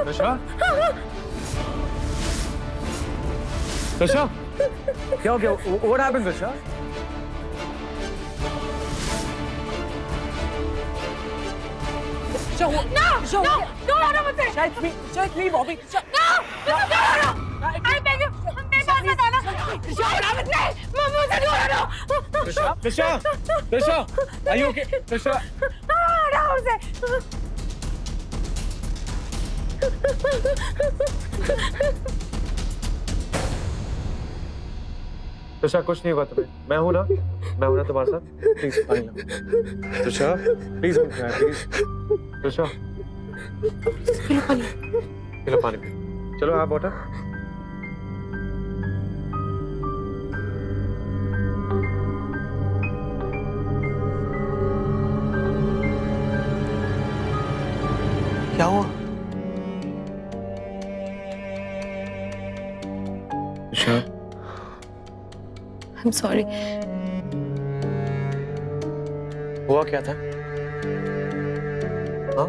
त्रिशा, त्रिशा, क्या हो गया? What happened, Trisha? No! No! दूर हटो मुझसे! शायद मी बॉबी No! मुझसे दूर हटो! I beg you! मेरे पास मत आना! नहीं! मुझसे दूर हटो! Trisha, Trisha, Trisha, are you okay? Trisha, हटो मुझसे! त्रिशा कुछ नहीं होगा तुम्हें। मैं हूँ ना तुम्हारे साथ। प्लीज पानी लो। Trisha, please please. त्रिशा, पिलो पानी पिलो। चलो आप वाटर। क्या हुआ? Trisha, I'm sorry. हुआ क्या था? हाँ?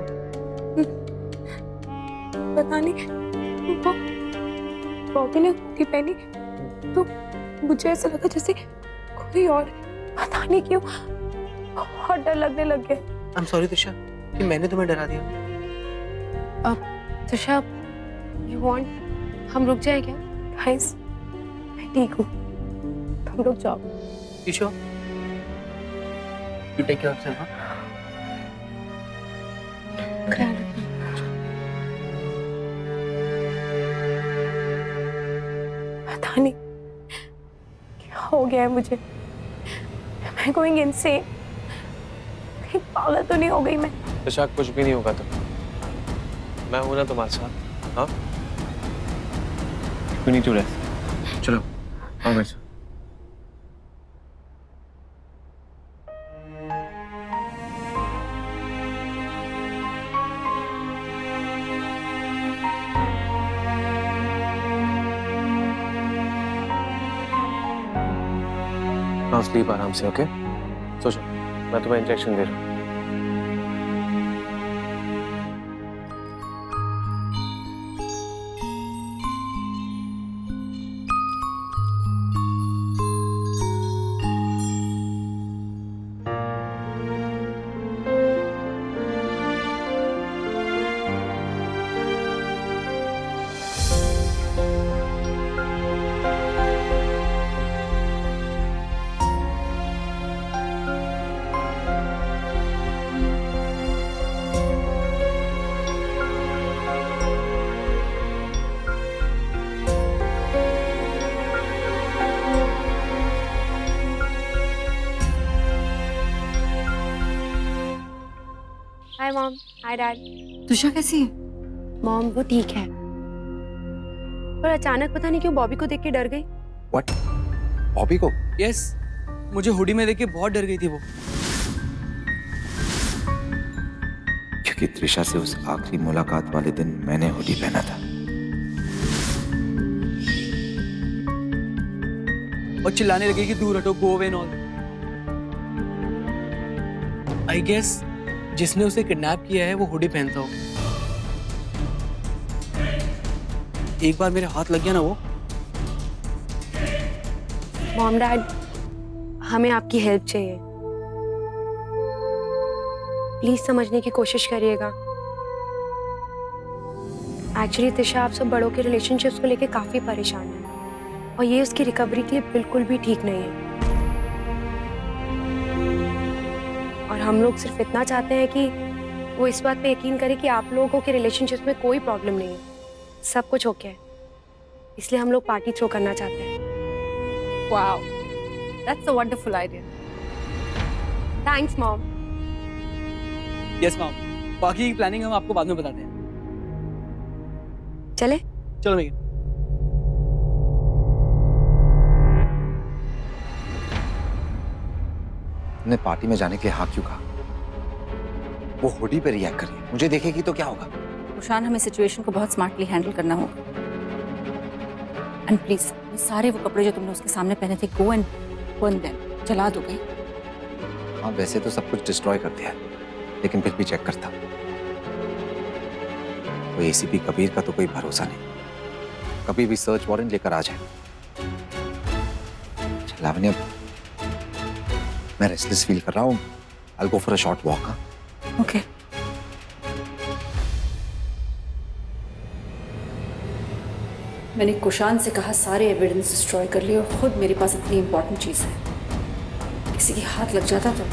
पता नहीं वो बॉबी ने हुडी पहनी तो मुझे ऐसा लगा जैसे कोई और, पता नहीं क्यों बहुत डर लगने लग गया। I'm sorry त्रिशा कि मैंने तुम्हें डरा दिया। त्रिशा, you want हम रुक जाए क्या? गाइस, मैं ठीक हूँ, तुम रुक जाओ। You sure? You take care of yourself, huh? पता नहीं क्या हो गया है मुझे। मैं गोइंग इनसेन। कहीं पागल तो नहीं हो गई मैं? त्रिशा कुछ भी नहीं होगा तुम। मैं हूं ना तुम्हारे साथ। हाँ? You need to rest. चलो, आओ मेरे साथ। Now sleep आराम से, ओके? सो जाओ, मैं तुम्हें इंजेक्शन दे रहा हूँ। Hi mom, hi dad. Tussah कैसी है? मॉम वो ठीक है, पर अचानक पता नहीं क्यों बॉबी को देख के डर गई। What? बॉबी को? Yes, मुझे हुडी में देख के बहुत डर गई थी वो। क्योंकि त्रिशा से उस आखिरी मुलाकात वाले दिन मैंने हुडी पहना था। और चिल्लाने लगी कि दूर हटो, go away and all. I guess जिसने उसे किडनैप किया है वो हुडी पहनता हो। एक बार मेरे हाथ लग गया ना वो। मॉम डैड, हमें आपकी हेल्प चाहिए, प्लीज समझने की कोशिश करिएगा। एक्चुअली त्रिशा आप सब बड़ों के रिलेशनशिप्स को लेके काफी परेशान है और ये उसकी रिकवरी के लिए बिल्कुल भी ठीक नहीं है। और हम लोग सिर्फ इतना चाहते हैं कि वो इस बात पे यकीन करे कि आप लोगों के रिलेशनशिप में कोई प्रॉब्लम नहीं है, सब कुछ ओके है। इसलिए हम लोग पार्टी थ्रो करना चाहते हैं। Wow, that's a wonderful idea. Thanks mom. Yes ma'am, बाकी की प्लानिंग हम आपको बाद में बताते हैं। चले? चलो मेघा। तुमने पार्टी में जाने के लिए हाँ क्यों कहा? वो हुडी पे रिएक्ट कर रही है, मुझे देखेगी तो क्या होगा? उशान, हमें सिचुएशन को बहुत स्मार्टली हैंडल करना होगा। एंड प्लीज सारे वो कपड़े जो तुमने उसके सामने पहने थे, गो एंड बर्न देम, जला दो गई। हाँ वैसे तो सब कुछ डिस्ट्रॉय कर दिया है, लेकिन फिर भी चेक करता। वो एसीपी कबीर का तो कोई भरोसा नहीं, कभी भी सर्च वारंट लेकर आ जाए। अच्छा लावण्य, मैं रेस्टलेस फील कर रहा हूँ, I'll go for a short walk. Okay. मैंने कुशान से कहा सारे एविडेंस डिस्ट्रॉय कर लिए, और खुद मेरे पास इतनी इंपॉर्टेंट चीज है, किसी की हाथ लग जाता तो।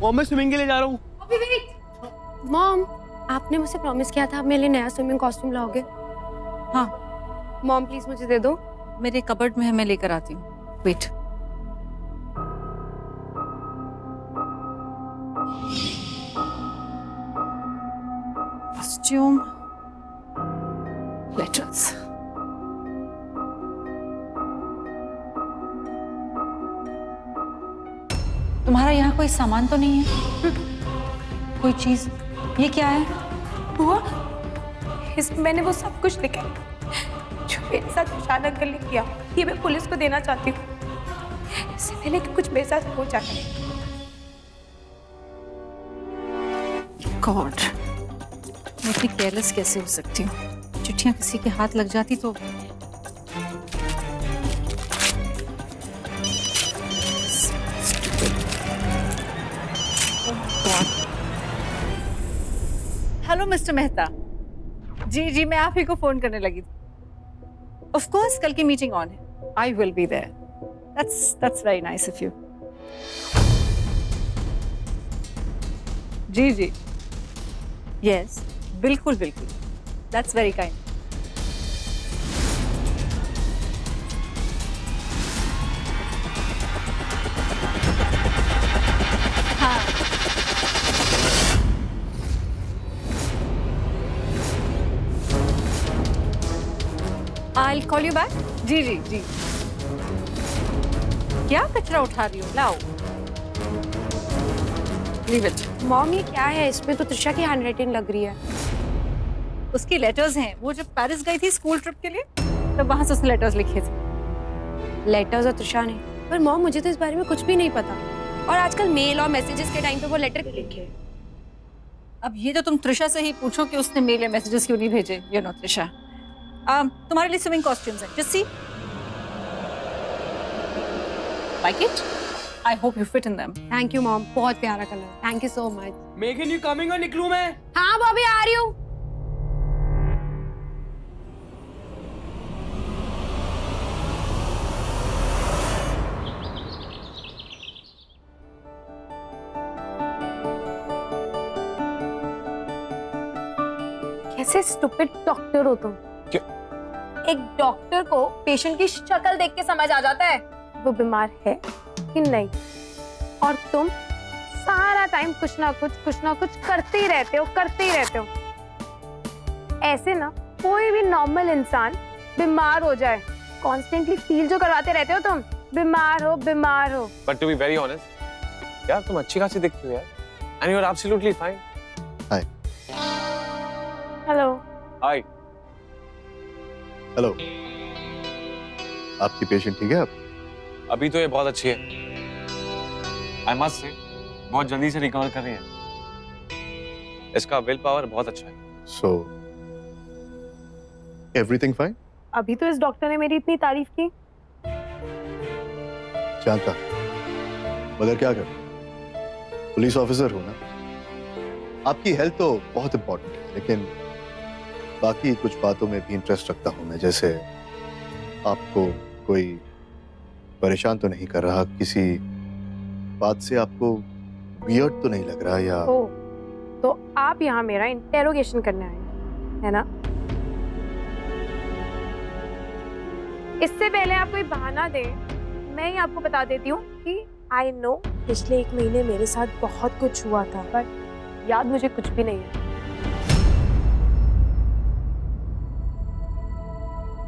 मॉम मैं स्विमिंग के लिए जा रहा हूँ। अभी वेट मॉम, आपने मुझसे प्रॉमिस किया था आप मेरे लिए नया स्विमिंग कॉस्ट्यूम लाओगे। हाँ मॉम प्लीज मुझे दे दो। मेरे कबर्ड में है, मैं लेकर आती हूँ। वेट। Costume, letters. तुम्हारा यहाँ कोई सामान तो नहीं है? कोई चीज? ये क्या है? बुआ, इसमें मैंने वो सब कुछ लिखा है जो मेरे साथ कुशान अंकल ने किया। ये मैं पुलिस को देना चाहती हूँ, इससे पहले कि कुछ मेरे साथ हो जाए। गॉड, मैं इतनी केयरलेस कैसे हो सकती हूँ? चिट्ठियां किसी के हाथ लग जाती तो। Hello mister Mehta. जी जी, मैं आप ही को फोन करने लगी थी। ऑफ कोर्स कल की मीटिंग ऑन है। I will be there. That's very nice of you. जी जी, यस, बिल्कुल बिल्कुल, दैट्स वेरी काइंड। हाँ, I'll call you back. जी जी जी। क्या कचरा उठा रही हो? लाओ। Leave it. मॉम ये क्या है? इसमें तो त्रिशा की हैंडराइटिंग लग रही है। उसकी लेटर्स हैं। वो जब पेरिस गई थी स्कूल ट्रिप के लिए, तब वहां से उसने लेटर्स लिखे थे। लेटर्स और त्रिशा ने? पर मॉम मुझे तो इस बारे में कुछ भी नहीं पता। और आजकल मेल और मैसेजेस के टाइम पे वो लेटर लिखे। अब ये तो तुम त्रिशा से ही पूछो कि उसने मेल या मैसेजेस क्यों नहीं भेजे। यू नो त्रिशा, तुम्हारे लिए स्विमिंग कॉस्ट्यूम्स हैं। Just see, like it? I hope you fit in them. Thank you mom, बहुत प्यारा colour. Thank you so much. मेघन यू कमिंग और निकलूं मैं? हाँ बॉबी आ रही हूँ। कैसे स्टूपिड डॉक्टर हो तुम? एक डॉक्टर को पेशेंट की शक्ल देख के समझ आ जाता है वो बीमार है कि नहीं, और तुम सारा टाइम कुछ ना कुछ करते ही रहते हो। ऐसे ना कोई भी नॉर्मल इंसान बीमार हो जाए। कॉन्स्टेंटली फील जो करवाते रहते हो तुम, बीमार हो। But to be very honest यार, तुम अच्छी खासी दिखती हो यार, and you are absolutely fine. Hi. Hello. Hi. Hello, आपकी पेशेंट ठीक है? आप अभी तो ये बहुत अच्छी है, आई मस्ट से, बहुत जल्दी से रिकवर कर रही है। इसका विल पावर बहुत अच्छा है। So everything fine? अभी तो इस डॉक्टर ने मेरी इतनी तारीफ की। जानता, मगर क्या कर, पुलिस ऑफिसर हो ना। आपकी हेल्थ तो बहुत इंपॉर्टेंट है, लेकिन बाकी कुछ बातों में भी इंटरेस्ट रखता हूं मैं। जैसे आपको कोई परेशान तो नहीं कर रहा, किसी बात से आपको वियर्ड तो नहीं लग रहा, या ओ, तो आप यहाँ मेरा इंटेरोगेशन करने आए है ना? इससे पहले आप कोई बहाना दे, मैं ही आपको बता देती हूँ कि आई नो पिछले 1 महीने मेरे साथ बहुत कुछ हुआ था, पर याद मुझे कुछ भी नहीं है।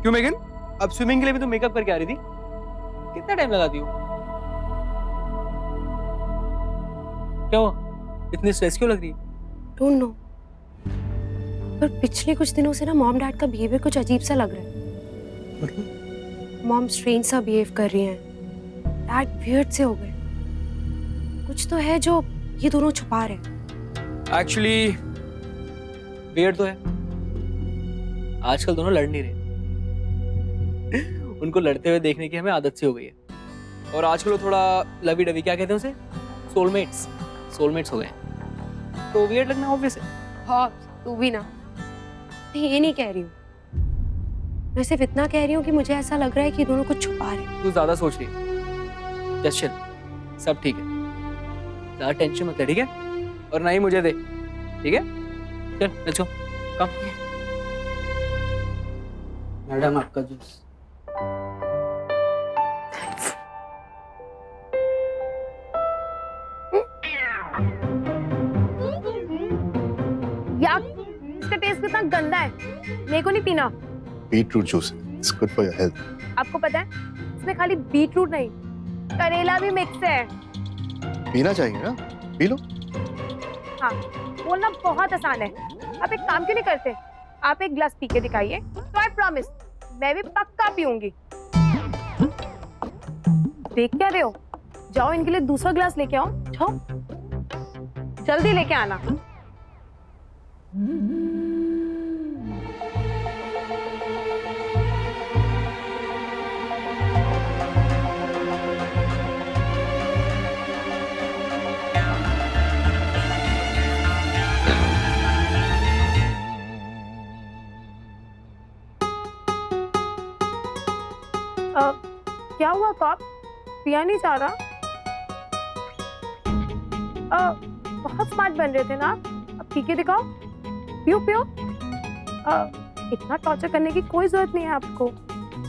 क्यों मेघन, अब स्विमिंग के लिए भी तो मेकअप करके आ रही थी, कितना टाइम लगाती हो? क्या हुआ, इतनी स्ट्रेस क्यों लग रही है? डोंट नो, पर पिछले कुछ दिनों से ना मॉम डैड का बिहेवियर कुछ अजीब सा लग रहा है। मतलब? मॉम स्ट्रेंज सा बिहेव कर रही हैं, डैड वियर्ड से हो गए। कुछ तो है जो ये दोनों छुपा रहे हैं। एक्चुअली वियर्ड तो है, आजकल दोनों लड़ नहीं रहे। उनको लड़ते हुए देखने की हमें आदत सी हो गई है, और आजकल वो थोड़ा लवी डवी, क्या कहते हैं उसे, सोलमेट्स हो गए हैं। तो वियर्ड लगना ऑब्वियस है। हाँ, तू भी ना। मैं ये नहीं कह रही हूँ, मैं सिर्फ इतना कह रही हूँ कि मुझे ऐसा लग रहा है कि दोनों कुछ छुपा रहे हैं। तू ज्यादा सोच रही है। जस्ट चिल, सब ठीक है, ज्यादा टेंशन मत ले, ठीक है? और ना ही मुझे दे, ठीक है? चल लेट्स गो, कम। मैडम आपका जूस। यार, इसका टेस्ट कितना गंदा है, मेरे को नहीं पीना। Beetroot juice, it's good for your health. आपको पता है, इसमें खाली बीटरूट नहीं, करेला भी मिक्स है। पीना चाहिए ना, पी लो। हाँ, बोलना बहुत आसान है। आप एक काम क्यों नहीं करते, आप एक ग्लास पी के दिखाइए, तो आई प्रॉमिस मैं भी पक्का पीऊंगी। देख क्या रहे हो, जाओ इनके लिए दूसरा ग्लास लेके आओ, जाओ जल्दी लेके आना। क्या हुआ कॉप, पिया नहीं जा रहा? बहुत स्मार्ट बन रहे थे ना, अब पी के दिखाओ, पियो पियो। इतना टॉर्चर करने की कोई जरूरत नहीं है आपको,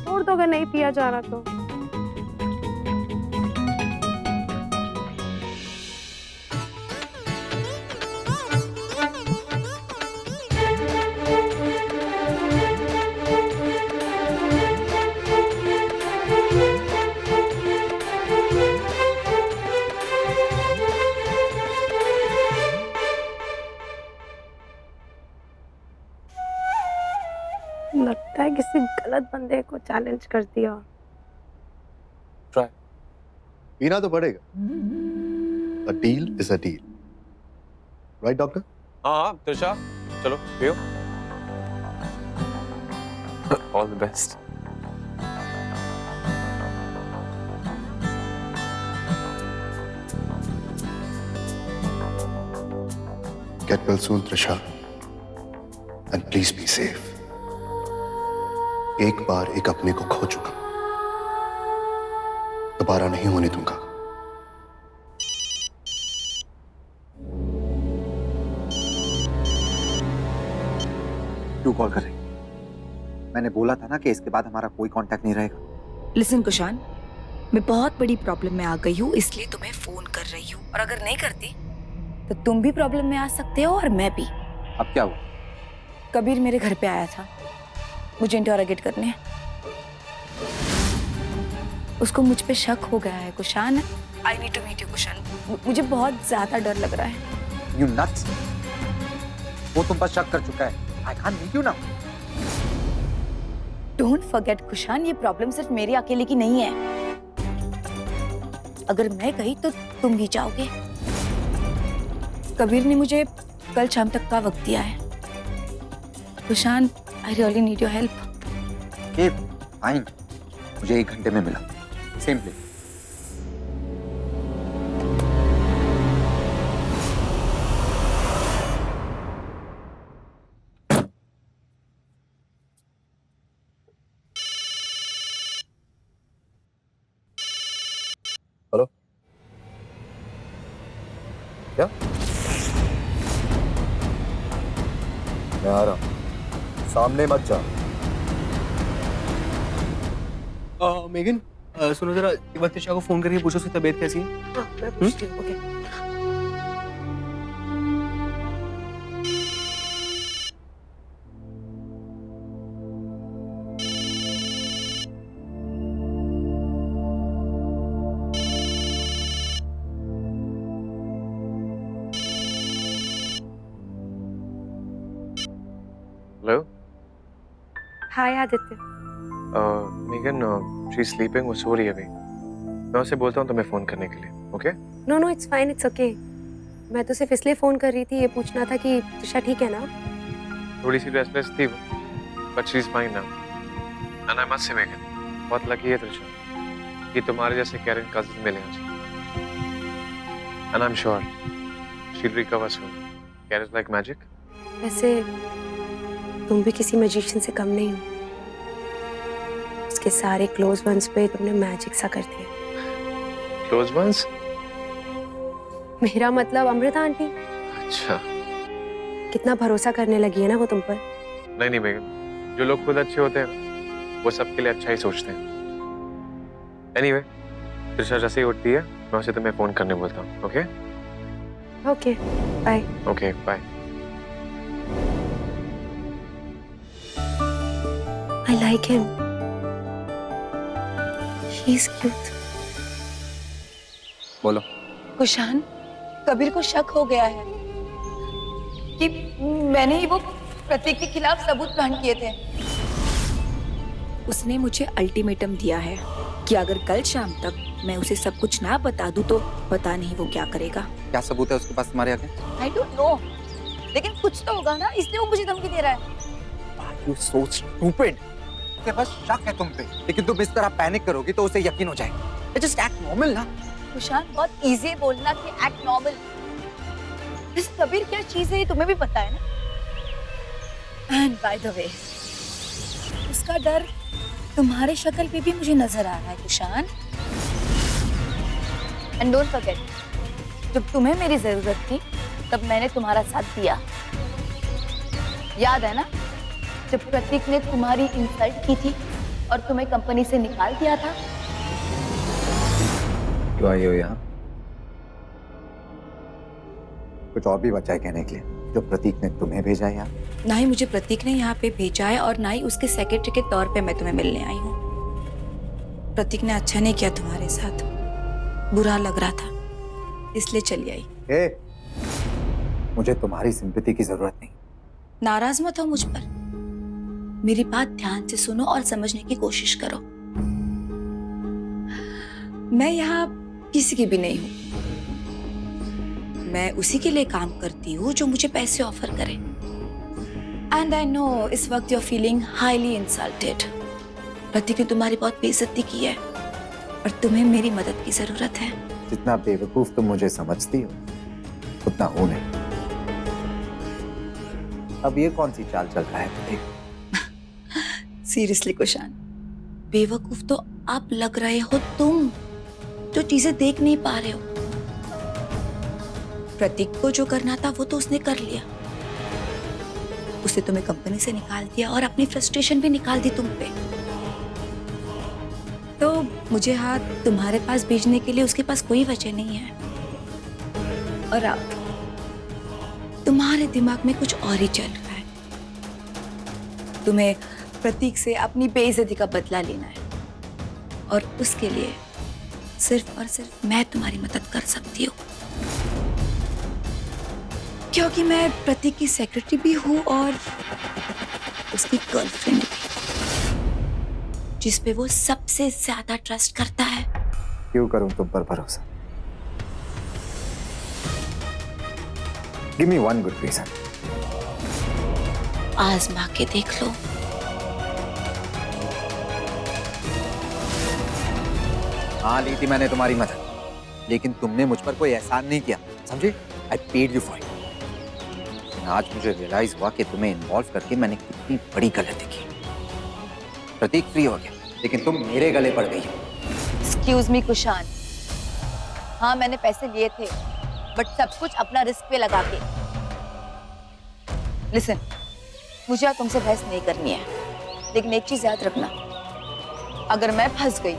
छोड़ दो अगर नहीं पिया जा रहा तो। लगता है किसी गलत बंदे को चैलेंज कर दिया। ट्राई। पीना तो पड़ेगा। A deal is a deal. Right, doctor? हाँ हाँ त्रिशा, चलो पियो। All the best. Get well soon, Trisha. And please be safe. एक बार एक अपने को खो चुका, दोबारा नहीं होने दूंगा। क्यों कॉल कर रही? मैंने बोला था ना कि इसके बाद हमारा कोई कांटेक्ट नहीं रहेगा। लिसन कुशान, मैं बहुत बड़ी प्रॉब्लम में आ गई हूँ, इसलिए तुम्हें फोन कर रही हूँ। और अगर नहीं करती तो तुम भी प्रॉब्लम में आ सकते हो और मैं भी। अब क्या हुआ? कबीर मेरे घर पे आया था मुझे इंटरोगेट करने। उसको मुझ पे शक हो गया है Kushan. I need to meet you Kushan, मुझे बहुत ज्यादा डर लग रहा है। You nuts? वो तुम पर शक कर चुका है। I can't meet you now. Don't forget Kushan, ये प्रॉब्लम सिर्फ मेरी अकेले की नहीं है। अगर मैं गई तो तुम भी जाओगे। कबीर ने मुझे कल शाम तक का वक्त दिया है। Kushan, I really need your help. Okay, fine. मुझे 1 घंटे में मिला। Same place. हेलो, क्या? मैं आ रहा हूँ, सामने मत जा। मेगन, सुनो जरा, एक बार त्रिशा को फोन करके पूछो उसकी तबीयत कैसी है। हाँ, मैं पूछती हूँ। Okay. Hello. Hi Aditya. Megan, she is sleeping, वो सो रही है अभी। मैं उसे बोलता हूँ तुम्हें फोन करने के लिए, okay? No no, it's fine, it's okay. मैं तो सिर्फ इसलिए फोन कर रही थी, ये पूछना था कि त्रिशा ठीक है ना? थोड़ी सी रेस्टलेस थी वो, but she is fine now. And I must say Megan, बहुत लकी है त्रिशा कि तुम्हारे जैसे केयरिंग कजिन मिले हैं उसे। And I am sure she will recover soon. Care is like magic. वैसे तुम भी किसी मैजिशियन से कम नहीं हो। उसके सारे क्लोज वंस पे तुमने मैजिक सा कर दिया। Close ones? मेरा मतलब अमृता आंटी। अच्छा। कितना भरोसा करने लगी है ना वो तुम पर। नहीं नहीं मेगन, जो लोग खुद अच्छे होते हैं वो सबके लिए अच्छा ही सोचते हैं। एनीवे, त्रिशा जैसे ही उठती है मैं उसे तुम्हें फोन करने बोलता हूँ। Okay okay bye. Okay bye. I like him, he is cute. बोलो। कुशान, कबीर को शक हो गया है कि मैंने ही वो प्रतीक के खिलाफ सबूत ग्रहण किए थे। उसने मुझे अल्टीमेटम दिया है कि अगर कल शाम तक मैं उसे सब कुछ ना बता दूं तो पता नहीं वो क्या करेगा। क्या सबूत है उसके पास तुम्हारे आगे? आई डोंट नो, लेकिन कुछ तो होगा ना, इसलिए वो मुझे धमकी दे रहा है। You so stupid. उसे बस शक है तुम पे, लेकिन तुम इस तरह पैनिक करोगी तो उसे यकीन हो जाएगा। Just act normal ना। कुशान, बहुत इजी है बोलना कि एक्ट नॉर्मल। इस कबीर क्या चीज है ये तुम्हें भी पता है ना। एंड बाय द वे, उसका डर तुम्हारे शक्ल पे भी मुझे नजर आ रहा है कुशान। एंड डोंट फॉरगेट, जब तुम्हें मेरी जरूरत थी तब मैंने तुम्हारा साथ दिया। याद है ना, जब प्रतीक ने तुम्हारी इंसल्ट की थी और तुम्हें कंपनी से निकाल दिया था। क्यों आई हो यहाँ? कुछ और भी बचा है कहने के लिए जो प्रतीक ने तुम्हें भेजा है यहाँ? ना ही मुझे प्रतीक ने यहाँ पे भेजा है और ना ही उसके सेक्रेटरी के तौर पे मैं तुम्हें मिलने आई हूँ। प्रतीक ने अच्छा नहीं किया तुम्हारे साथ, बुरा लग रहा था, इसलिए चली आई। मुझे तुम्हारी सिंपैथी की जरूरत नहीं। नाराज मत हो मुझ पर, मेरी बात ध्यान से सुनो और समझने की कोशिश करो। मैं यहाँ किसी की भी नहीं हूँ, मैं उसी के लिए काम करती हूँ जो मुझे पैसे ऑफर करे। एंड आई नो इस वक्त you are feeling highly insulted. Prateek ने तुम्हारी बहुत बेइज्जती की है और तुम्हें मेरी मदद की जरूरत है। जितना बेवकूफ तुम मुझे समझती हो उतना हूं नहीं। अब ये कौन सी चाल चल रहा है प्रतीक? सीरियसली कुशान, बेवकूफ तो आप लग रहे हो तुम, जो चीजें देख नहीं पा रहे हो। प्रतीक को जो करना था वो तो उसने कर लिया, उसने तुम्हें कंपनी से निकाल दिया और अपनी फ्रस्ट्रेशन भी निकाल दी तुम पे। तो मुझे हाथ तुम्हारे पास भेजने के लिए उसके पास कोई वजह नहीं है। और अब तुम्हारे दिमाग में कुछ और ही चल रहा है। तुम्हें प्रतीक से अपनी बेइज्जती का बदला लेना है और उसके लिए सिर्फ और सिर्फ मैं तुम्हारी मदद कर सकती हूँ, क्योंकि मैं प्रतीक की सेक्रेटरी भी हूँ और उसकी गर्लफ्रेंड भी, जिस पे वो सबसे ज्यादा ट्रस्ट करता है। क्यों करूं तुम पर भरोसा? Give me one good reason. आजमा के देख लो। हाँ, ली थी मैंने तुम्हारी मदद, लेकिन तुमने मुझ पर कोई एहसान नहीं किया, समझे? I paid you for it. आज मुझे रियलाइज हुआ कि तुम्हें इन्वॉल्व करके मैंने कितनी बड़ी गलती की। प्रतीक फ्री हो गया, लेकिन तुम मेरे गले पड़ गई हो। एक्सक्यूज मी कुशान, हाँ मैंने पैसे लिए थे, बट सब कुछ अपना रिस्क पे लगा के। लिसन, मुझे अब तुमसे बहस नहीं करनी है, लेकिन एक चीज याद रखना, अगर मैं फंस गई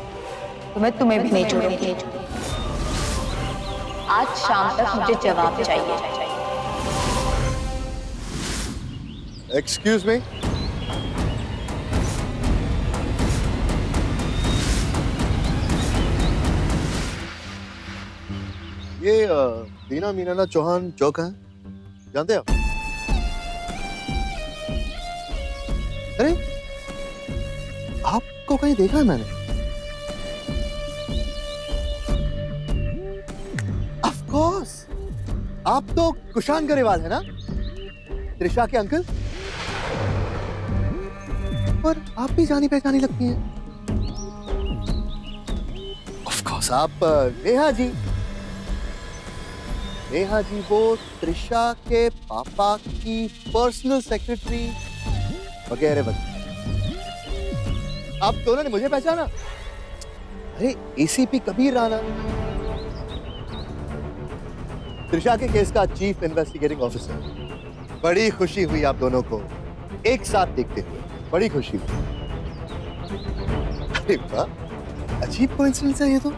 तो मैं तुम्हें भी नहीं छोड़ूंगी। आज शाम तक मुझे जवाब चाहिए। Excuse me. ये दीना मीनाना चौहान चौक है, जानते हैं आप? अरे आपको कहीं देखा है मैंने? ऑफ कोर्स, आप तो कुशान गरेवाल है ना, त्रिशा के अंकल? और आप भी जानी पहचानी लगती हैं। ऑफ कोर्स आप नेहा जी। नेहा जी वो त्रिशा के पापा की पर्सनल सेक्रेटरी वगैरह वगैरह। आप दोनों ने मुझे पहचाना? अरे एसीपी कबीर राणा, त्रिशा के केस का चीफ इन्वेस्टिगेटिंग ऑफिसर। बड़ी खुशी हुई आप दोनों को एक साथ देखते हुए, बड़ी खुशी हुई। अरे वाह, अजीब कोइंसिडेंस है ये तो।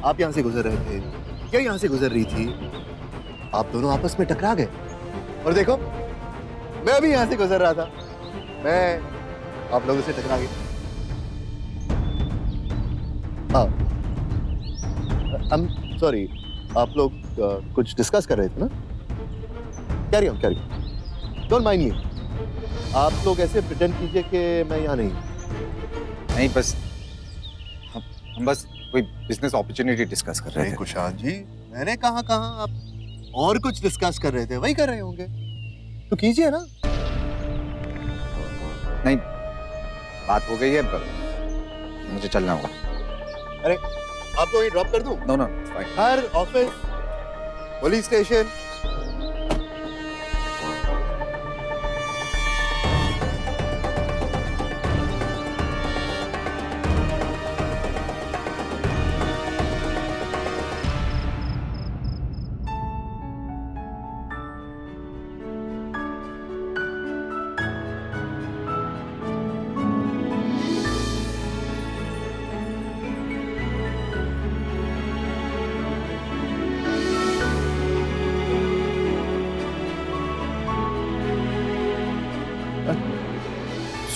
आप यहां से गुजर रहे थे, क्या यहां से गुजर रही थी, आप दोनों आपस में टकरा गए। और देखो, मैं भी यहां से गुजर रहा था, मैं आप लोगों से टकरा गया। I'm sorry, आप लोग कुछ डिस्कस कर रहे थे ना? कैरी ऑन, डोंट माइंड मी। आप लोग ऐसे प्रिटेंड कीजिए कि मैं यहाँ नहीं। बस हम बस कोई बिजनेस अपॉर्चुनिटी डिस्कस कर रहे थे। कुशान जी, मैंने कहा आप और कुछ डिस्कस कर रहे थे, वही कर रहे होंगे तो कीजिए ना। नहीं, बात हो गई है, मुझे चलना होगा। अरे आपको वहीं ड्रॉप कर दूं? नो, हर ऑफिस, पुलिस स्टेशन,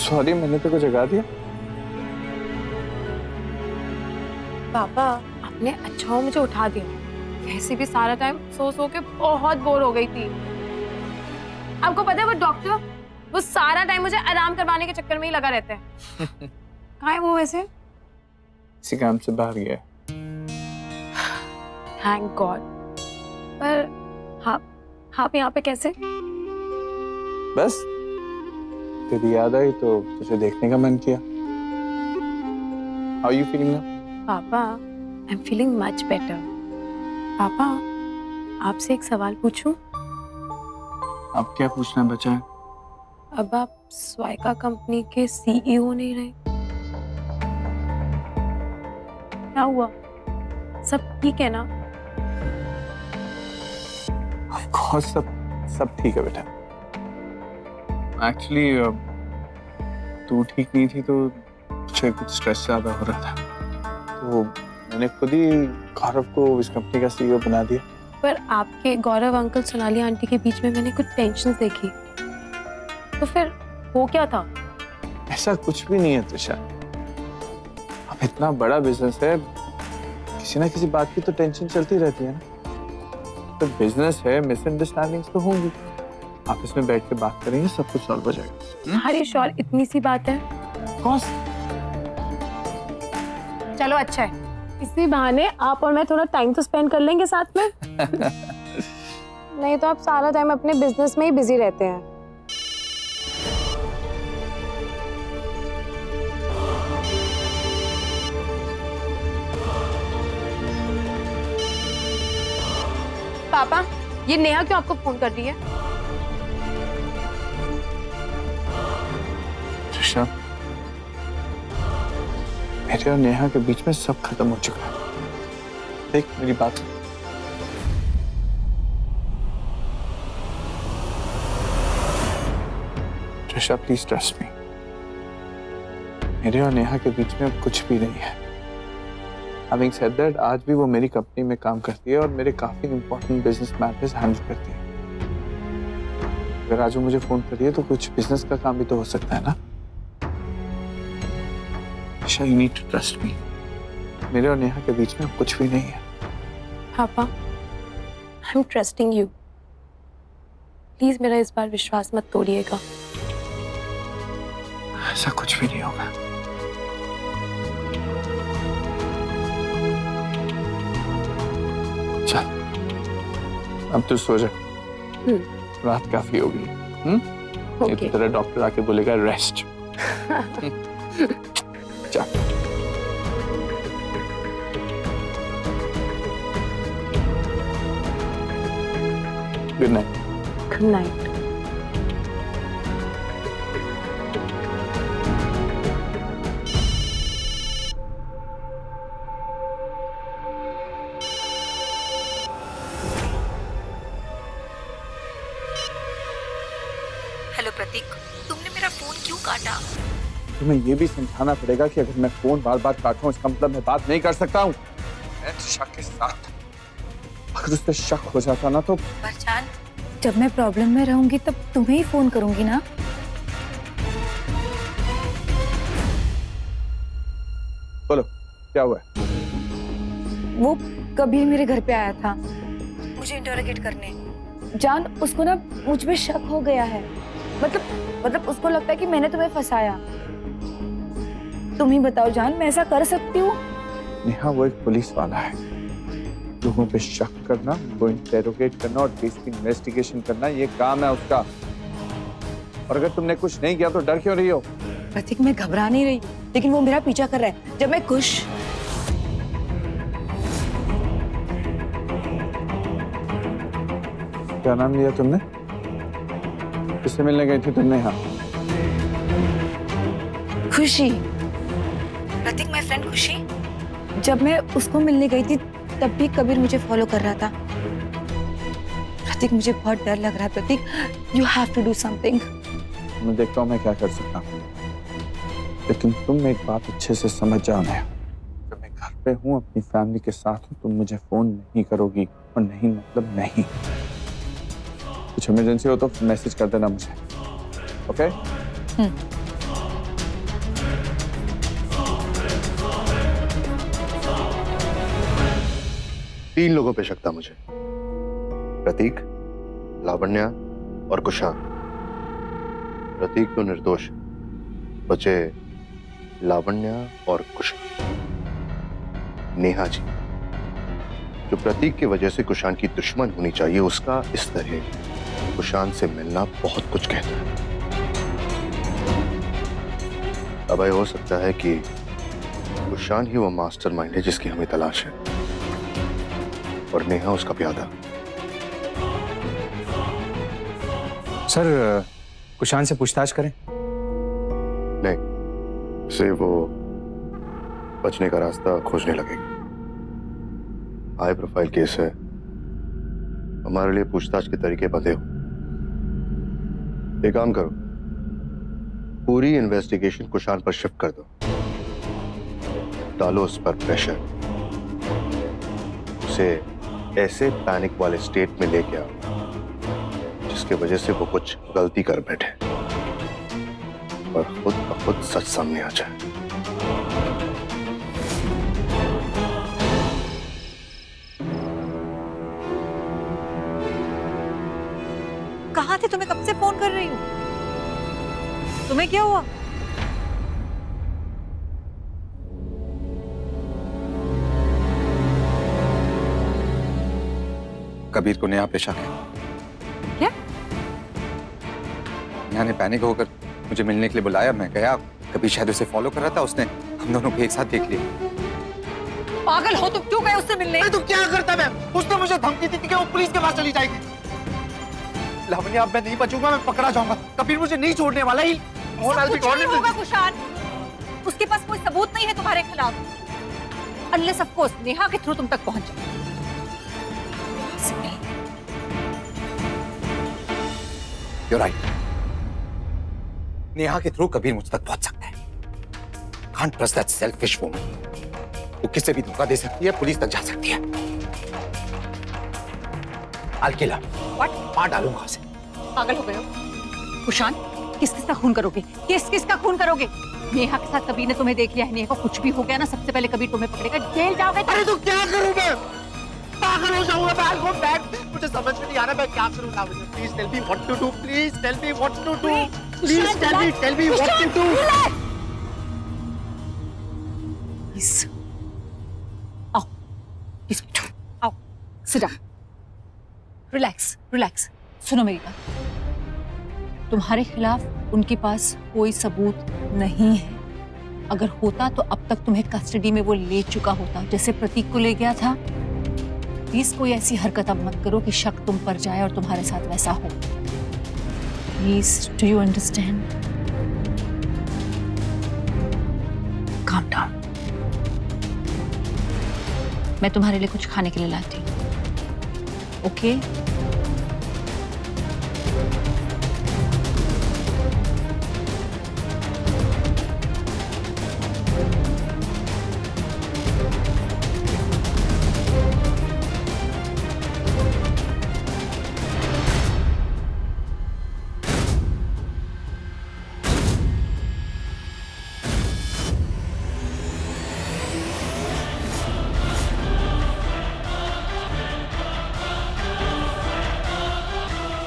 सॉरी, मैंने तो को जगा दिया। पापा आपने अच्छा हो मुझे उठा दिया, वैसे भी सारा टाइम सो सो के बहुत बोर हो गई थी। आपको पता है वो डॉक्टर, वो सारा टाइम मुझे आराम करवाने के चक्कर में ही लगा रहता है। कहाँ है वो वैसे? इसी काम से बाहर गया। Thank God. पर आप यहाँ पे कैसे? बस तेरी याद आई तो तुझे देखने का मन किया। How are you feeling now? पापा, I am feeling much better. पापा, आपसे एक सवाल पूछूं? अब क्या पूछना बचा है? अब आप स्वाइका कंपनी के सीईओ नहीं रहे, क्या हुआ? सब ठीक है ना? Of course, सब ठीक है बेटा। एक्चुअली तू ठीक नहीं थी तो मुझे कुछ स्ट्रेस ज्यादा हो रहा था, तो मैंने खुद ही गौरव को इस कंपनी का सीईओ बना दिया। पर आपके गौरव अंकल सोनाली आंटी के बीच में मैंने कुछ टेंशन देखी, तो फिर वो क्या था? ऐसा कुछ भी नहीं है त्रिशा। अब इतना बड़ा बिजनेस है, किसी ना किसी बात की तो टेंशन चलती रहती है ना। तो बिजनेस है, मिसअंडरस्टैंडिंग्स तो होंगी। आपस में बैठ के बात करेंगे, सब कुछ सॉल्व हो जाएगा। अरे श्योर, इतनी सी बात है। कौस? चलो अच्छा है, इसी बहाने आप और मैं थोड़ा टाइम तो स्पेंड कर लेंगे साथ में। नहीं तो आप सारा टाइम अपने बिजनेस में ही बिजी रहते हैं। पापा, ये नेहा क्यों आपको फोन कर रही है? त्रिशा, मेरे और नेहा के बीच में सब खत्म हो चुका है। देख मेरी बात सुन। Trisha, please trust me. मेरे और नेहा के बीच में अब कुछ भी नहीं है। Having said that, आज भी वो मेरी कंपनी में काम करती है और मेरे काफी इंपॉर्टेंट बिजनेस मैटर्स हैंडल करती है। अगर आज वो मुझे फोन करिए तो कुछ बिजनेस का काम भी तो हो सकता है ना। Trisha, you need to trust me। मेरे और नेहा के बीच में अब कुछ भी नहीं है। पापा, I am trusting you. Please मेरा इस बार विश्वास मत तोड़िएगा। ऐसा कुछ भी नहीं होगा। चल अब तू सो जा, हम्म। रात काफी हो गई। नहीं ओके तो तेरा डॉक्टर आके बोलेगा रेस्ट। जा। Good night. Good night. Hello Prateek, तुमने मेरा फोन क्यों काटा? तुम्हें ये भी समझाना पड़ेगा कि अगर मैं फोन बार बार काटूं इसका मतलब मैं बात नहीं कर सकता हूँ। मैं त्रिशा के साथ, अगर उस पर शक हो जाता ना तो परचान, जब मैं प्रॉब्लम में रहूंगी तब तुम्हें ही फोन करूंगी ना। बोलो क्या हुआ है? वो कभी मेरे घर पे आया था मुझे इंटरोगेट करने। जान, उसको ना मुझ पे शक हो गया है। मतलब उसको लगता है कि मैंने तुम्हें फंसाया। तुम ही बताओ जान, मैं ऐसा कर सकती हूँ? नेहा वो एक पुलिस वाला है, लोगों पे शक करना, वो इंटेरोगेट करना और केस की इन्वेस्टिगेशन करना ये काम है उसका। और अगर तुमने कुछ नहीं किया तो डर क्यों रही हो? प्रतीक, मैं घबरा नहीं रही, लेकिन वो मेरा पीछा कर रहा है। जब मैं खुश क्या नाम लिया तुमने? किससे मिलने गई थी तुमने यहाँ? खुशी, प्रतीक माय फ्रेंड खुशी। जब मैं उसको मिलने गई थी तब भी कबीर मुझे फॉलो कर रहा था। प्रतीक, मुझे बहुत डर लग रहा है। Prateek, you have to do something. मैं देखता हूँ मैं क्या कर सकता हूँ, लेकिन तुम एक बात अच्छे से समझ जाओ नेहा, जब मैं घर पे हूँ अपनी फैमिली के साथ हूँ, तुम मुझे फोन नहीं करोगी। और नहीं मतलब नहीं। कुछ इमरजेंसी हो तो मैसेज कर देना मुझे, ओके? तीन लोगों पे शक था मुझे, प्रतीक, लावण्या और कुशान। प्रतीक तो निर्दोष है, बचे लावण्या और कुशान। नेहा जी, जो प्रतीक की वजह से कुशान की दुश्मन होनी चाहिए, उसका इस तरह कुशान से मिलना बहुत कुछ कहता है। अब ये हो सकता है कि कुशान ही वो मास्टरमाइंड है जिसकी हमें तलाश है, और नेहा उसका प्यादा। सर, कुशान से पूछताछ करें? नहीं, से वो बचने का रास्ता खोजने लगेगी। हाई प्रोफाइल केस है, हमारे लिए पूछताछ के तरीके बंधे हो। एक काम करो, पूरी इन्वेस्टिगेशन कुशान पर शिफ्ट कर दो, डालो उस पर प्रेशर, उसे ऐसे पैनिक वाले स्टेट में लेके आओ जिसकी वजह से वो कुछ गलती कर बैठे और खुद ब खुद सच सामने आ जाए। कहाँ थे? तुम्हें कब से फोन कर रही हूँ। तुम्हें क्या हुआ? कबीर को नेहा पे शक है। क्या? नेहा ने पैनिक होकर मुझे मिलने के लिए बुलाया, मैं गया। कबीर शायद उसे फॉलो कर रहा था, उसने हम दोनों को एक साथ देख लिया। पागल हो तुम, क्यों गए उससे मिलने? तो क्या करता मैं? उसने मुझे धमकी दी थी कि वो पुलिस के पास चली जाएगी। लावण्या, अब मैं नहीं बचूंगा, मैं पकड़ा जाऊंगा। कबीर मुझे नहीं छोड़ने वाला ही। कुछ नहीं होगा कुशान, उसके पास कोई सबूत नहीं है तुम्हारे खिलाफ, अनलेस ऑफ कोर्स नेहा के थ्रू तुम तक पहुंच जाए। You're right. नेहा के थ्रू कबीर मुझ तक पहुंच सकता है। Can't trust that selfish woman. वो किसे भी धोखा दे सकती है, पुलिस तक जा सकती है। I'll kill her. What? मार डालूंगा उसे। पागल हो गए हो कुशान? किस किसका खून करोगे? किस किसका खून करोगे? नेहा के साथ कबीर ने तुम्हें देख लिया है। नेहा को कुछ भी हो गया ना, सबसे पहले कबीर तुम्हें पकड़ेगा, जेल जाओगे। अरे तो क्या करूं मैं? पागल हो जाऊंगा मैं। I'll go back. मुझे समझ में नहीं आ रहा मैं क्या करूं। Lavanya, please tell me what to do. Please tell me what to do. Please tell me what to do. Please आओ, प्लीज आओ, सिट डाउन। रिलैक्स रिलैक्स, सुनो मेरी बात। तुम्हारे खिलाफ उनके पास कोई सबूत नहीं है। अगर होता तो अब तक तुम्हें कस्टडी में वो ले चुका होता, जैसे प्रतीक को ले गया था। प्लीज कोई ऐसी हरकत अब मत करो कि शक तुम पर जाए और तुम्हारे साथ वैसा हो। Please, do you understand? Calm down. मैं तुम्हारे लिए कुछ खाने के लिए लाती हूँ, okay?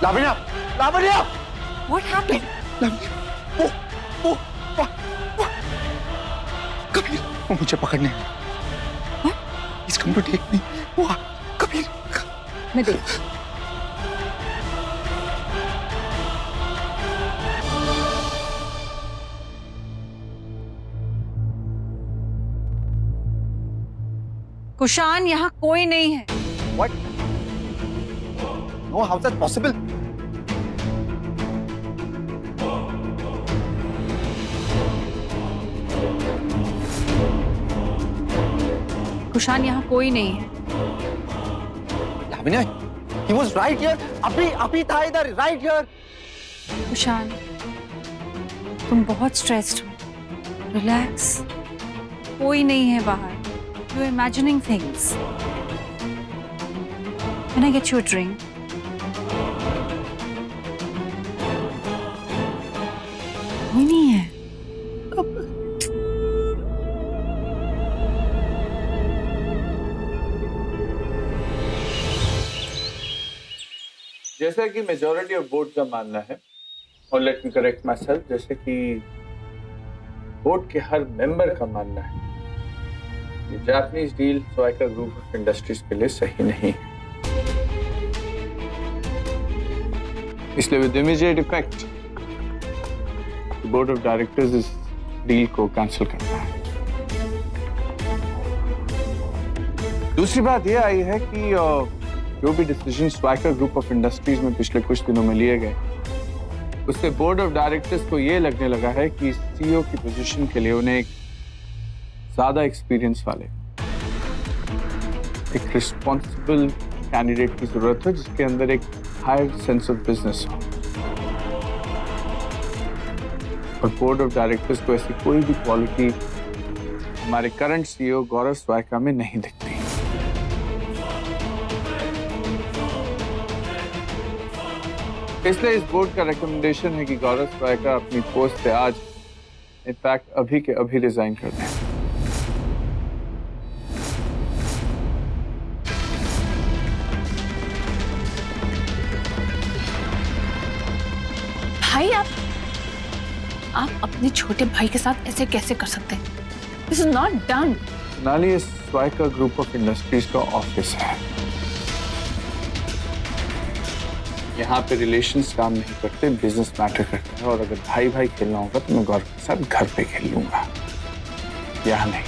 Lavanya, Lavanya, What happened? Lavanya, वो, कबीर, वो मुझे पकड़ने आया। He's come to take me. वो कबीर। मैं देख। कुशान, यहाँ कोई नहीं है। What? No, how's that possible? Kushan, यहाँ कोई नहीं है। Lavanya, he was right here. अभी था इधर, right here. कुशान, तुम बहुत स्ट्रेस्ड हो। रिलैक्स, कोई नहीं है बाहर। You are imagining things. Can I get you a drink? कोई नहीं है। जैसा कि मेजॉरिटी ऑफ बोर्ड का मानना है, और let me correct my self, जैसे कि बोर्ड के हर मेंबर का मानना है, ये Japanese deal Swaika group of industries के लिए सही नहीं है। इसलिए with immediate effect board of directors इस डील को कैंसिल करना है। दूसरी बात यह आई है कि जो भी डिसीजन स्वाइका ग्रुप ऑफ इंडस्ट्रीज में पिछले कुछ दिनों में लिए गए, उससे बोर्ड ऑफ डायरेक्टर्स को यह लगने लगा है कि सीईओ की पोजीशन के लिए उन्हें एक ज्यादा एक्सपीरियंस वाले, एक रिस्पॉन्सिबल कैंडिडेट की जरूरत है, जिसके अंदर एक हायर सेंस ऑफ बिजनेस हो। और बोर्ड ऑफ डायरेक्टर्स को ऐसी कोई भी क्वालिटी हमारे करंट सीईओ गौरव स्वाइका में नहीं दिखती। इसलिए इस बोर्ड का रिकमेंडेशन है कि गौरव स्वाइका अपनी पोस्ट से आज, इनफैक्ट अभी के अभी रिजाइन कर दें। भाई, आप अपने छोटे भाई के साथ ऐसे कैसे कर सकते हैं? This is not done. नाली, ये स्वाइका ग्रुप ऑफ इंडस्ट्रीज का ऑफिस है। यहाँ पे रिलेशंस काम नहीं करते, बिजनेस मैटर करता है। और अगर भाई भाई खेलना होगा तो मैं गौरव के साथ घर पे खेल लूंगा, यहाँ नहीं।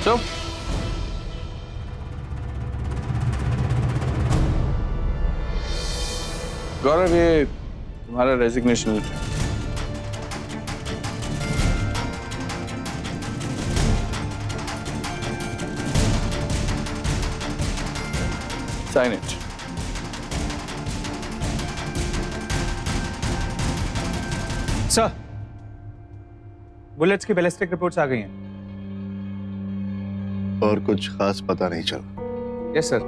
तो गौरव, ये तुम्हारा resignation letter. Sign it. Sir, bullets की बैलिस्टिक रिपोर्ट्स आ गई हैं। और कुछ खास पता नहीं चला। यस सर,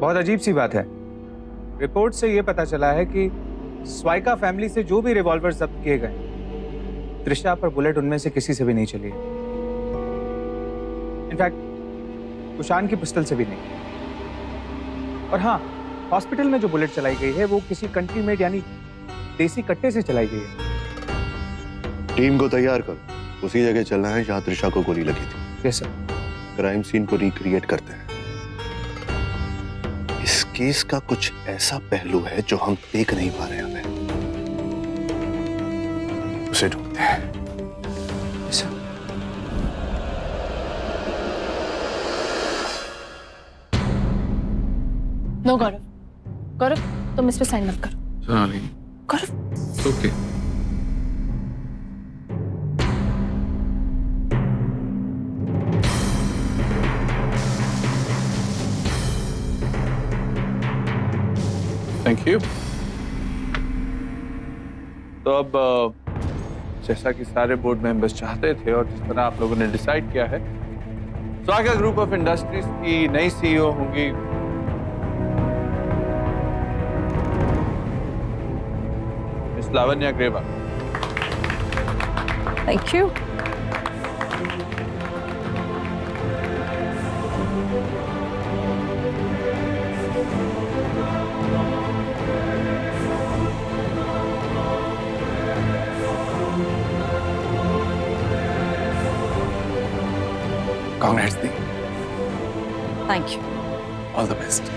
बहुत अजीब सी बात है। रिपोर्ट से यह पता चला है कि स्वाइका फैमिली से जो भी रिवॉल्वर जब्त किए गए, त्रिशा पर बुलेट उनमें से किसी से भी नहीं चली है। इनफैक्ट कुशान की पिस्टल से भी नहीं। और हाँ, हॉस्पिटल में जो बुलेट चलाई गई है वो किसी कंट्री मेड यानी देसी कट्टे से चलाई गई है। टीम को तैयार करो, उसी जगह चलना है जहां त्रिशा को गोली लगी थी। Yes sir. क्राइम सीन को रिक्रिएट करते हैं। इस केस का कुछ ऐसा पहलू है जो हम देख नहीं पा रहे हैं। हमें उसे ढूंढते हैं। नो गौरव, गौरव तुम इस पे साइन मत करो। सोनाली, गौरव ओके। Thank you. तो अब जैसा कि सारे बोर्ड मेंबर्स चाहते थे और जिस तरह आप लोगों ने डिसाइड किया है, स्वाइका ग्रुप ऑफ इंडस्ट्रीज की नई सीईओ होंगी miss Lavanya Grewal. Thank you. Congrats, Dee. Thank you. All the best.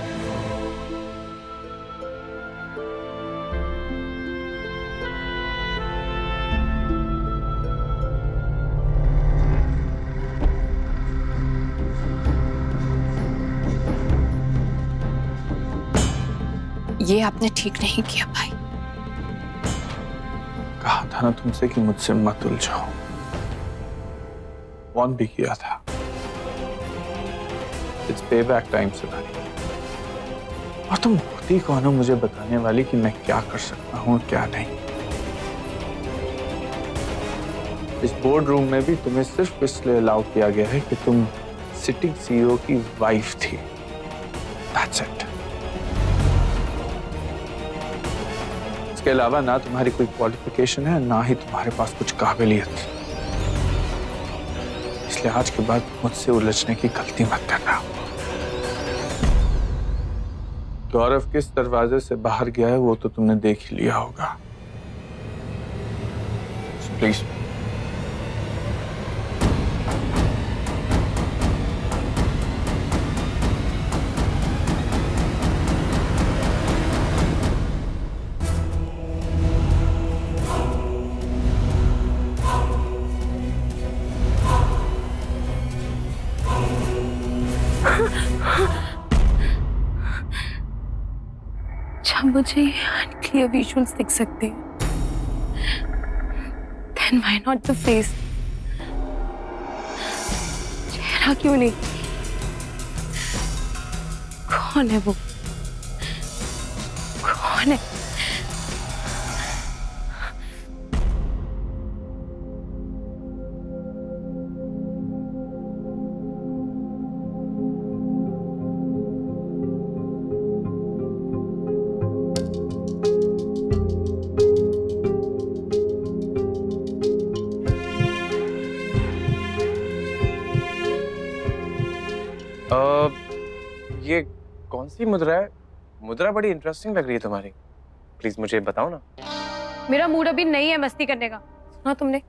ये आपने ठीक नहीं किया भाई। कहा था ना तुमसे कि मुझसे मत उलझाओ। वॉर्न भी किया था। It's payback time Sonali. और तुम होती कौन हो मुझे बताने वाली कि मैं क्या कर सकता हूँ क्या नहीं। इस बोर्ड रूम में भी तुम्हें सिर्फ इसलिए अलाउ किया गया है कि तुम सिटिंग सीईओ की वाइफ थी। That's it. इसके अलावा ना तुम्हारी कोई क्वालिफिकेशन है ना ही तुम्हारे पास कुछ काबिलियत। इसलिए आज के बाद मुझसे उलझने की गलती मत करना। गौरव किस दरवाजे से बाहर गया है वो तो तुमने देख ही लिया होगा। प्लीज जब मुझे अनक्लियर विजुअल्स दिख सकते हैं, then why not the face? चेहरा क्यों नहीं? कौन है वो? कौन है? ये कौन सी मुद्रा है? मुद्रा बड़ी इंटरेस्टिंग लग रही है तुम्हारी। प्लीज मुझे बताओ ना। मेरा मूड अभी नहीं है मस्ती करने का। सुना तुमने?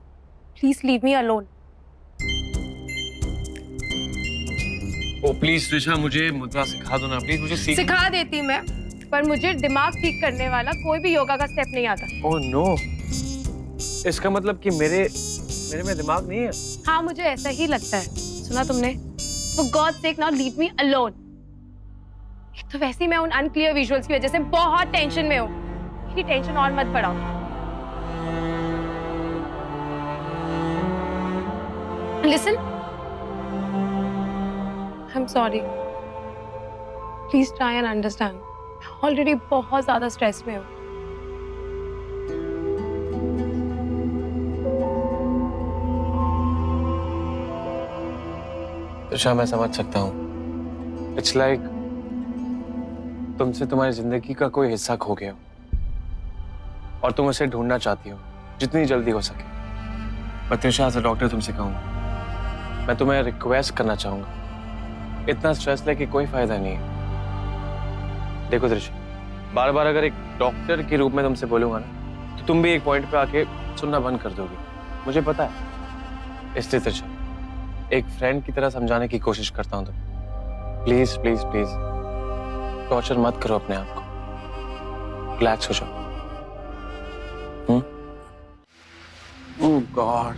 Please leave me alone. Oh please Trisha, मुझे मुद्रा सिखा दो ना प्लीज। मुझे सिखा देती मैं, पर मुझे दिमाग ठीक करने वाला कोई भी योगा का स्टेप नहीं आता। ओह नो, इसका मतलब कि मेरे में दिमाग नहीं है। हाँ, मुझे ऐसा ही लगता है। सुना तुमने? For God's sake, now leave me alone. एक तो वैसे ही मैं उन अनक्लियर विजुअल्स की वजह से बहुत टेंशन में हूँ। मेरी टेंशन और मत बढ़ाओ। Listen, I'm sorry. Please try and understand. मैं ऑलरेडी बहुत ज्यादा स्ट्रेस में हूँ। त्रिशा, मैं समझ सकता हूँ। इट्स लाइक तुमसे तुम्हारी जिंदगी का कोई हिस्सा खो गया हो और तुम उसे ढूंढना चाहती हो जितनी जल्दी हो सके। मैं त्रिशा एज अ डॉक्टर तुमसे कहूँ, मैं तुम्हें रिक्वेस्ट करना चाहूंगा, इतना स्ट्रेस लेके कोई फायदा नहीं है। देखो त्रिशा, बार बार अगर एक डॉक्टर के रूप में तुमसे बोलूंगा ना, तो तुम भी एक पॉइंट पे आके सुनना बंद कर दोगी। मुझे पता है। इसलिए त्रिशा, एक फ्रेंड की तरह समझाने की कोशिश करता हूं तो प्लीज प्लीज प्लीज टॉर्चर मत करो अपने आप को, रिलैक्स हो जाओ। ओह गॉड।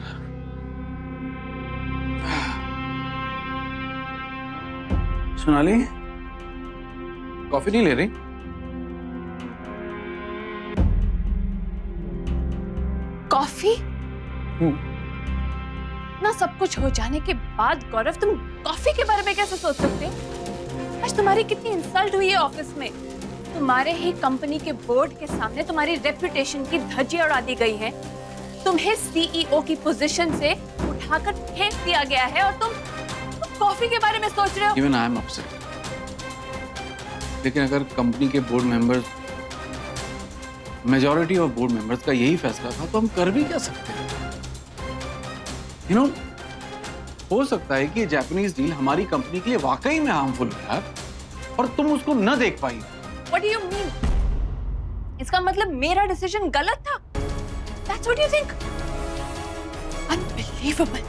सोनाली, कॉफी नहीं ले रही? कॉफी? ना सब कुछ हो जाने के बाद गौरव तुम कॉफी के बारे में कैसे सोच सकते हो? आज तुम्हारी कितनी इंसल्ट हुई है ऑफिस में। तुम्हारे ही कंपनी के बोर्ड के सामने तुम्हारी रेपुटेशन की धज्जियां उड़ा दी गई है। तुम्हें सीईओ की पोजीशन से उठाकर फेंक दिया गया है और तुम कॉफी के बारे में सोच रहे हो। इवन आई एम अपसेट, लेकिन अगर कंपनी के board members, majority of board members का यही फैसला था तो हम कर भी क्या सकते हैं? यू नो, हो सकता है कि ये जापानीज डील हमारी कंपनी के लिए वाकई में हार्मफुल है यार, और तुम उसको न देख पाई। What do you mean? इसका मतलब मेरा डिसीजन गलत था? That's what you think? Unbelievable.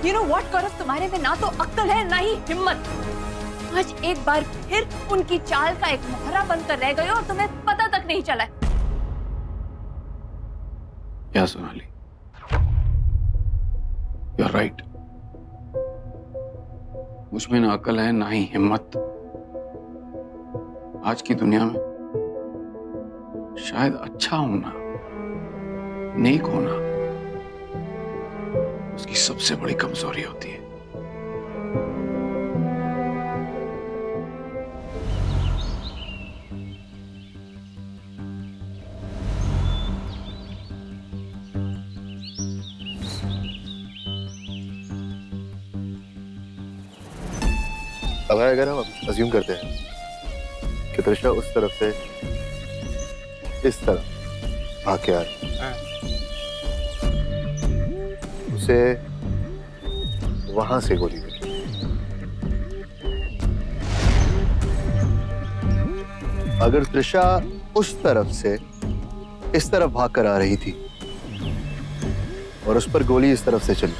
You know what, गौरव, तुम्हारे में ना तो अक्ल है ना ही हिम्मत। आज एक बार फिर उनकी चाल का एक मोहरा बनकर रह गए और तुम्हें पता तक नहीं चला। क्या सोनाली, यू आर राइट। मुझमें ना अकल है ना ही हिम्मत। आज की दुनिया में शायद अच्छा होना, नेक होना उसकी सबसे बड़ी कमजोरी होती है। अब अगर हम अज्यूम करते हैं कि तृषा उस तरफ से इस तरफ भाग के आ रही है, उसे वहां से गोली लगी, अगर तृषा उस तरफ से इस तरफ भाग कर आ रही थी और उस पर गोली इस तरफ से चली,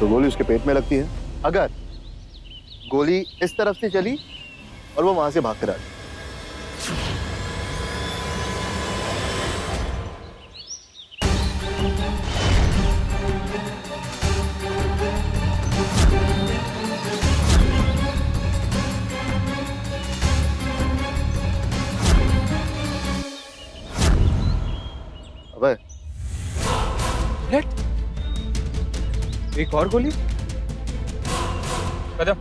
तो गोली उसके पेट में लगती है। अगर गोली इस तरफ से चली और वो वहां से भागकर आ गई, अबे एक और गोली? कदम।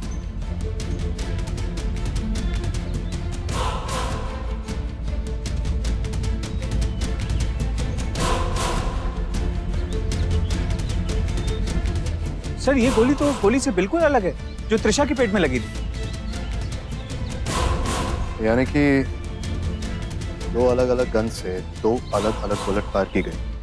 सर, ये गोली तो गोली से बिल्कुल अलग है जो तृषा के पेट में लगी थी। यानी कि दो अलग अलग गन से दो अलग अलग बुलेट फायर की गई।